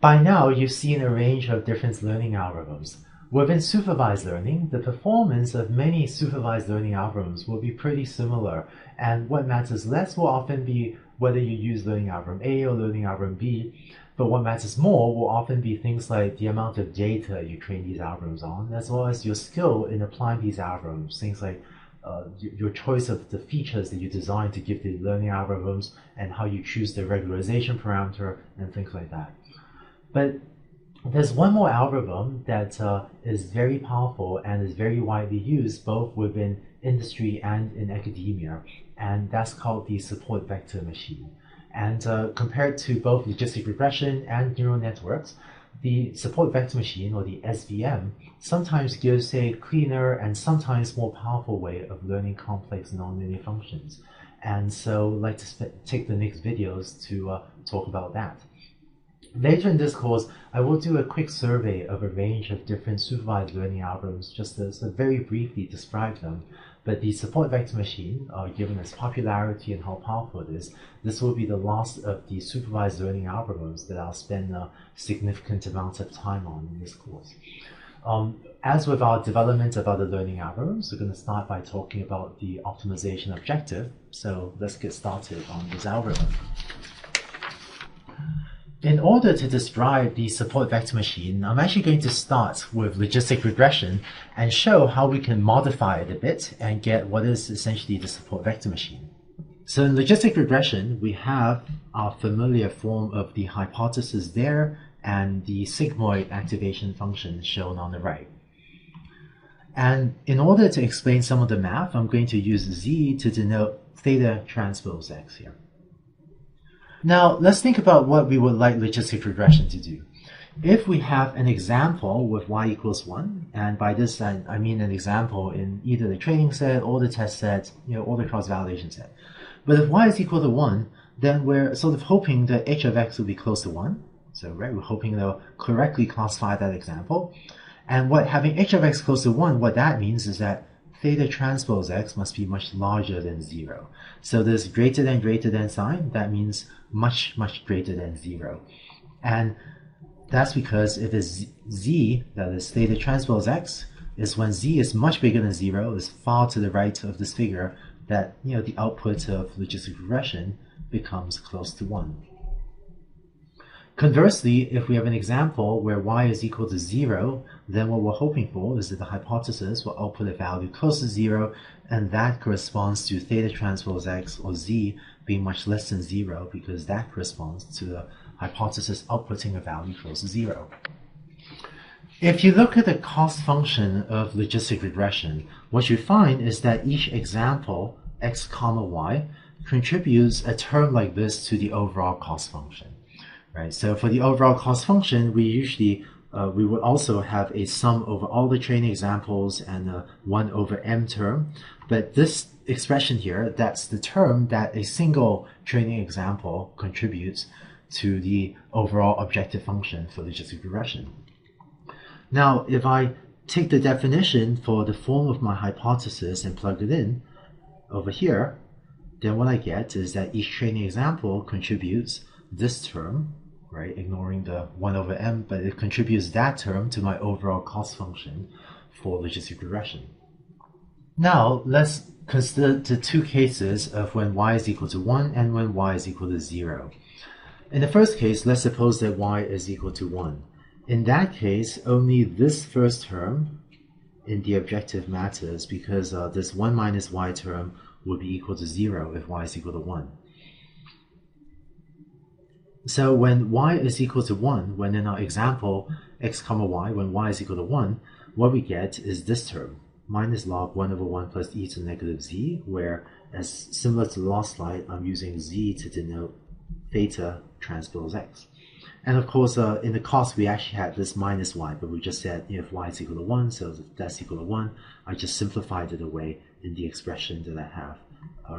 By now, you've seen a range of different learning algorithms. Within supervised learning, the performance of many supervised learning algorithms will be pretty similar, and what matters less will often be whether you use learning algorithm A or learning algorithm B, but what matters more will often be things like the amount of data you train these algorithms on, as well as your skill in applying these algorithms, things like your choice of the features that you design to give the learning algorithms and how you choose the regularization parameter and things like that. But there's one more algorithm that is very powerful and is very widely used both within industry and in academia, and that's called the support vector machine. And compared to both logistic regression and neural networks, the support vector machine, or the SVM, sometimes gives a cleaner and sometimes more powerful way of learning complex nonlinear functions. And so I'd like to take the next videos to talk about that. Later in this course, I will do a quick survey of a range of different supervised learning algorithms just to very briefly describe them. But the support vector machine, given its popularity and how powerful it is, this will be the last of the supervised learning algorithms that I'll spend a significant amount of time on in this course. As with our development of other learning algorithms, we're going to start by talking about the optimization objective. So let's get started on this algorithm. In order to describe the support vector machine, I'm actually going to start with logistic regression and show how we can modify it a bit and get what is essentially the support vector machine. So in logistic regression, we have our familiar form of the hypothesis there and the sigmoid activation function shown on the right. And in order to explain some of the math, I'm going to use Z to denote theta transpose X here. Now, let's think about what we would like logistic regression to do. If we have an example with y equals 1, and by this I mean an example in either the training set or the test set, or the cross-validation set. But if y is equal to 1, then we're sort of hoping that h of x will be close to 1. So, right, we're hoping they'll correctly classify that example. And what having h of x close to 1, what that means is that theta transpose x must be much larger than 0. So this greater than sign, that means much greater than 0. And that's because if it's z, that is theta transpose x, is when z is much bigger than 0, is far to the right of this figure, that the output of logistic regression becomes close to 1. Conversely, if we have an example where y is equal to 0, then what we're hoping for is that the hypothesis will output a value close to 0, and that corresponds to theta transpose x, or z, being much less than 0, because that corresponds to the hypothesis outputting a value close to 0. If you look at the cost function of logistic regression, what you find is that each example, x comma y, contributes a term like this to the overall cost function. Right, so for the overall cost function, we usually we would also have a sum over all the training examples and a 1 over m term. But this expression here, that's the term that a single training example contributes to the overall objective function for logistic regression. Now, if I take the definition for the form of my hypothesis and plug it in over here, then what I get is that each training example contributes this term, right, ignoring the 1 over m, but it contributes that term to my overall cost function for logistic regression. Now, let's consider the two cases of when y is equal to 1 and when y is equal to 0. In the first case, let's suppose that y is equal to 1. In that case, only this first term in the objective matters, because this 1 minus y term would be equal to 0 if y is equal to 1. So when y is equal to 1, when in our example x comma y, when y is equal to 1, what we get is this term, minus log 1 over 1 plus e to the negative z, where, as similar to the last slide, I'm using z to denote theta transpose x. And of course, in the cost, we actually had this minus y, but we just said if y is equal to 1, so if that's equal to 1, I just simplified it away in the expression that I have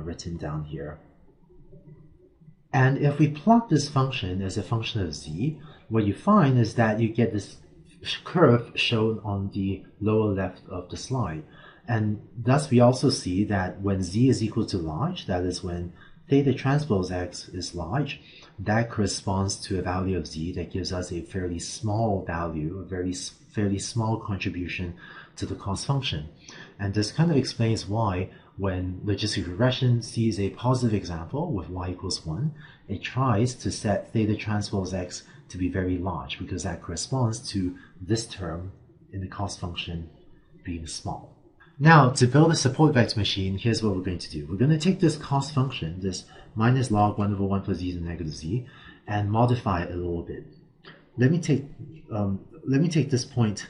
written down here. And if we plot this function as a function of z, what you find is that you get this curve shown on the lower left of the slide. And thus we also see that when z is equal to large, that is when theta transpose x is large, that corresponds to a value of z that gives us a fairly small value, a fairly small contribution to the cost function. And this kind of explains why when logistic regression sees a positive example with y equals 1, it tries to set theta transpose x to be very large, because that corresponds to this term in the cost function being small. Now, to build a support vector machine, here's what we're going to do. We're going to take this cost function, this minus log 1 over 1 plus z to the negative z, and modify it a little bit. Let me take this point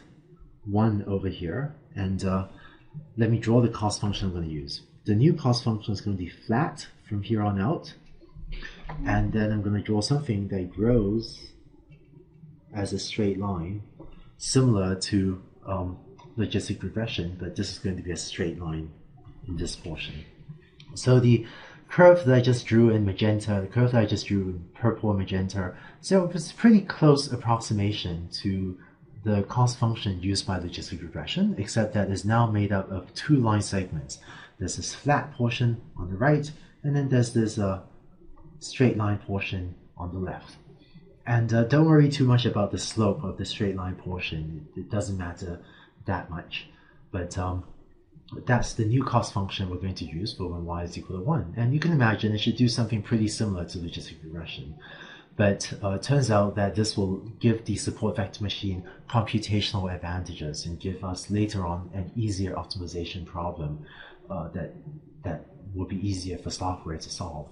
1 over here, and let me draw the cost function I'm going to use. The new cost function is going to be flat from here on out, and then I'm going to draw something that grows as a straight line, similar to logistic regression, but this is going to be a straight line in this portion. So the curve that I just drew in magenta, the curve that I just drew in purple and magenta, so it's a pretty close approximation to the cost function used by logistic regression, except that it's now made up of two line segments. There's this flat portion on the right, and then there's this straight line portion on the left. And don't worry too much about the slope of the straight line portion. It doesn't matter that much. But that's the new cost function we're going to use for when y is equal to 1. And you can imagine it should do something pretty similar to logistic regression. But it turns out that this will give the support vector machine computational advantages and give us later on an easier optimization problem that will be easier for software to solve.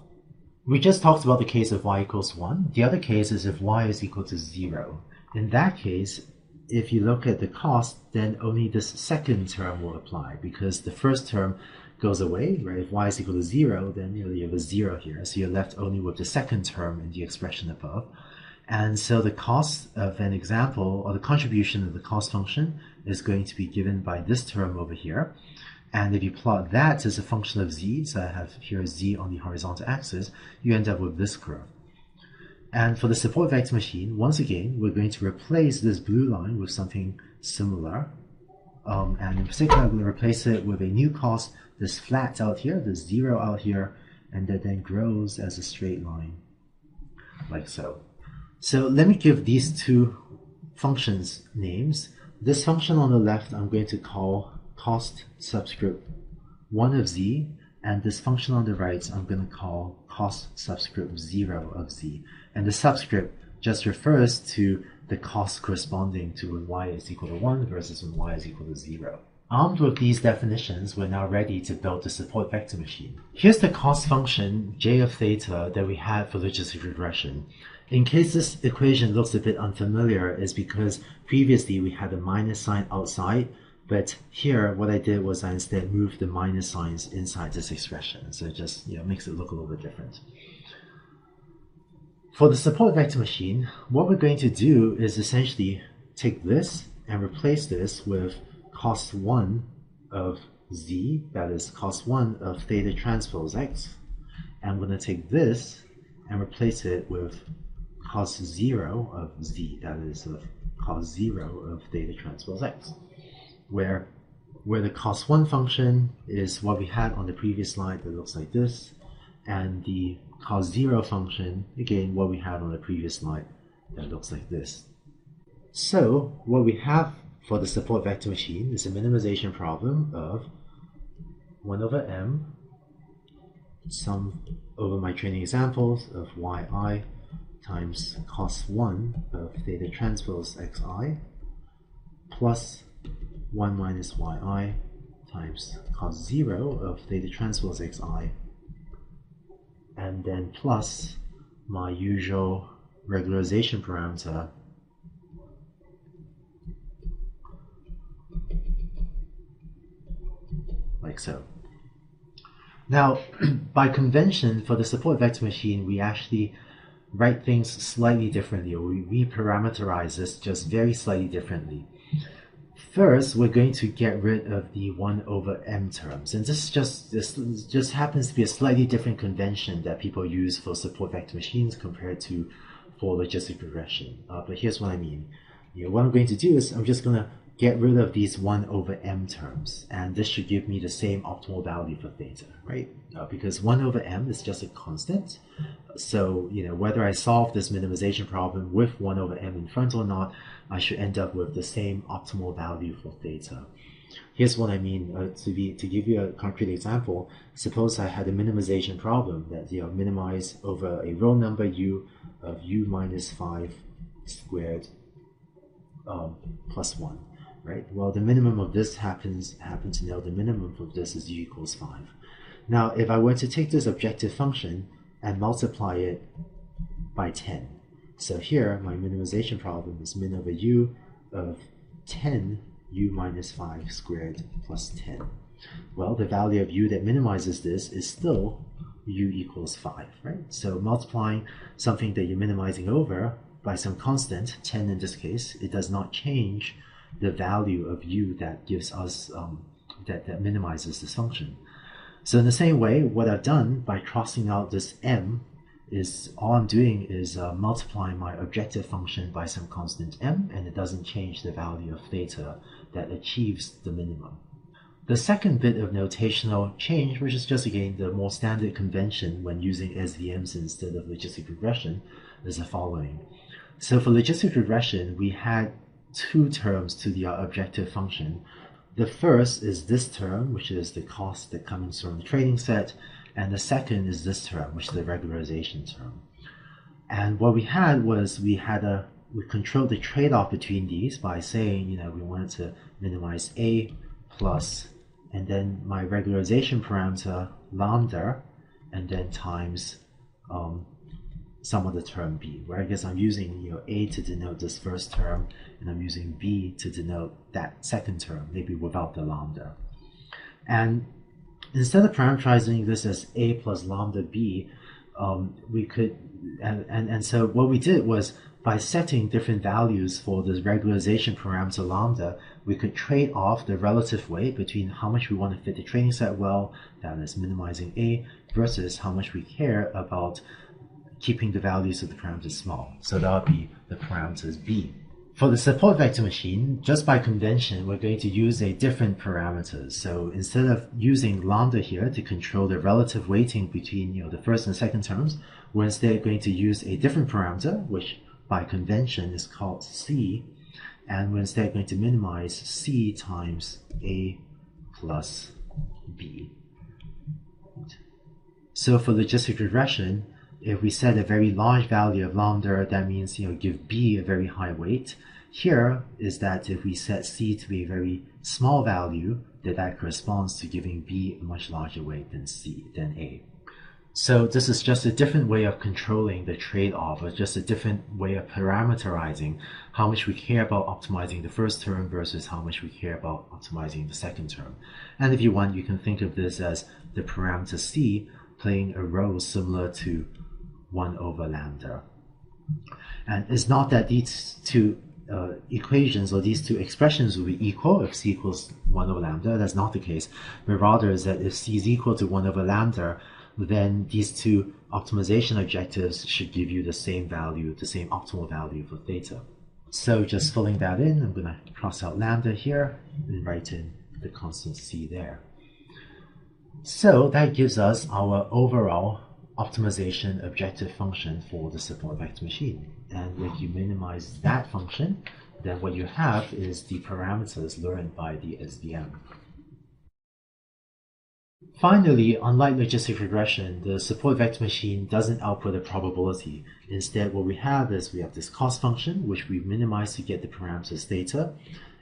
We just talked about the case of y equals 1. The other case is if y is equal to 0. In that case, if you look at the cost, then only this second term will apply, because the first term goes away, right? If y is equal to 0, then you have a 0 here, so you're left only with the second term in the expression above. And so the cost of an example, or the contribution of the cost function, is going to be given by this term over here. And if you plot that as a function of z, so I have here z on the horizontal axis, you end up with this curve. And for the support vector machine, once again, we're going to replace this blue line with something similar. And in particular, I'm going to replace it with a new cost, this flat out here, this 0 out here, and that then grows as a straight line, like so. So let me give these two functions names. This function on the left, I'm going to call cost subscript 1 of z, and this function on the right I'm going to call cost subscript 0 of z. And the subscript just refers to the cost corresponding to when y is equal to 1 versus when y is equal to 0. Armed with these definitions, we're now ready to build the support vector machine. Here's the cost function j of theta that we had for logistic regression. In case this equation looks a bit unfamiliar, is because previously we had a minus sign outside, but here what I did was I instead moved the minus signs inside this expression. So it just makes it look a little bit different. For the support vector machine, what we're going to do is essentially take this and replace this with cost 1 of z, that is cost 1 of theta transpose x. And I'm going to take this and replace it with cost 0 of z, that is of cost 0 of theta transpose x. Where the cost 1 function is what we had on the previous slide that looks like this, and the cost 0 function, again, what we had on the previous slide that looks like this. So what we have for the support vector machine is a minimization problem of 1 over m, sum over my training examples of yi times cost 1 of theta transpose xi plus 1 minus yi times cos 0 of theta transpose xi, and then plus my usual regularization parameter like so. Now, by convention, for the support vector machine, we actually write things slightly differently, or we reparameterize this just very slightly differently. First, we're going to get rid of the 1 over m terms, and this just happens to be a slightly different convention that people use for support vector machines compared to for logistic regression. But here's what I mean. What I'm going to do is I'm just going to get rid of these 1 over m terms, and this should give me the same optimal value for theta, right? Because 1 over m is just a constant. So, whether I solve this minimization problem with 1 over m in front or not, I should end up with the same optimal value for theta. Here's what I mean. To give you a concrete example, suppose I had a minimization problem that minimize over a real number u of u minus 5 squared plus 1. Right? Well, the minimum of this happen to know the minimum of this is u equals 5. Now, if I were to take this objective function and multiply it by 10, so here my minimization problem is min over u of 10 u minus 5 squared plus 10. Well, the value of u that minimizes this is still u equals 5, right? So multiplying something that you're minimizing over by some constant, 10 in this case, it does not change the value of u that gives us, that minimizes this function. So in the same way, what I've done by crossing out this m is all I'm doing is multiplying my objective function by some constant m, and it doesn't change the value of theta that achieves the minimum. The second bit of notational change, which is just again the more standard convention when using SVMs instead of logistic regression, is the following. So for logistic regression, we had two terms to the objective function. The first is this term, which is the cost that comes from the training set, and the second is this term, which is the regularization term. And what we had was we controlled the trade-off between these by saying, we wanted to minimize a plus, and then my regularization parameter lambda, and then times some of the term b, where I guess I'm using a to denote this first term, and I'm using b to denote that second term, maybe without the lambda. And instead of parameterizing this as a plus lambda b, we could, and so what we did was by setting different values for this regularization parameter lambda, we could trade off the relative weight between how much we want to fit the training set well, that is minimizing a, versus how much we care about keeping the values of the parameters small. So that would be the parameters b. For the support vector machine, just by convention, we're going to use a different parameters. So instead of using lambda here to control the relative weighting between the first and second terms, we're instead going to use a different parameter, which by convention is called c, and we're instead going to minimize c times a plus b. So for logistic regression, if we set a very large value of lambda, that means give b a very high weight. Here is that if we set c to be a very small value, that corresponds to giving b a much larger weight than a. So this is just a different way of controlling the trade-off, or just a different way of parameterizing how much we care about optimizing the first term versus how much we care about optimizing the second term. And if you want, you can think of this as the parameter c playing a role similar to 1 over lambda. And it's not that these two equations or these two expressions will be equal if c equals 1 over lambda. That's not the case, but rather is that if c is equal to 1 over lambda, then these two optimization objectives should give you the same value, the same optimal value for theta. So just filling that in, I'm going to cross out lambda here and write in the constant c there. So that gives us our overall optimization objective function for the support vector machine. And if you minimize that function, then what you have is the parameters learned by the SVM. Finally, unlike logistic regression, the support vector machine doesn't output a probability. Instead, what we have is we have this cost function, which we minimize to get the parameters theta.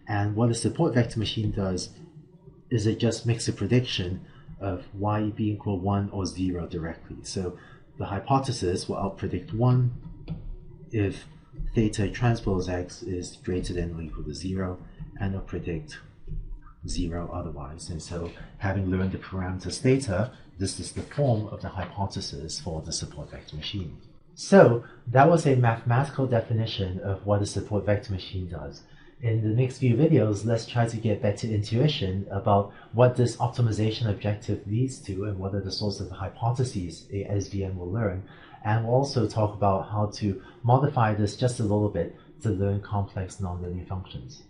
And what a support vector machine does is it just makes a prediction of y being equal 1 or 0 directly. So the hypothesis will outpredict 1 if theta transpose x is greater than or equal to 0, and it'll predict 0 otherwise. And so having learned the parameters theta, this is the form of the hypothesis for the support vector machine. So that was a mathematical definition of what a support vector machine does. In the next few videos, let's try to get better intuition about what this optimization objective leads to and what are the sorts of hypotheses a SVM will learn. And we'll also talk about how to modify this just a little bit to learn complex nonlinear functions.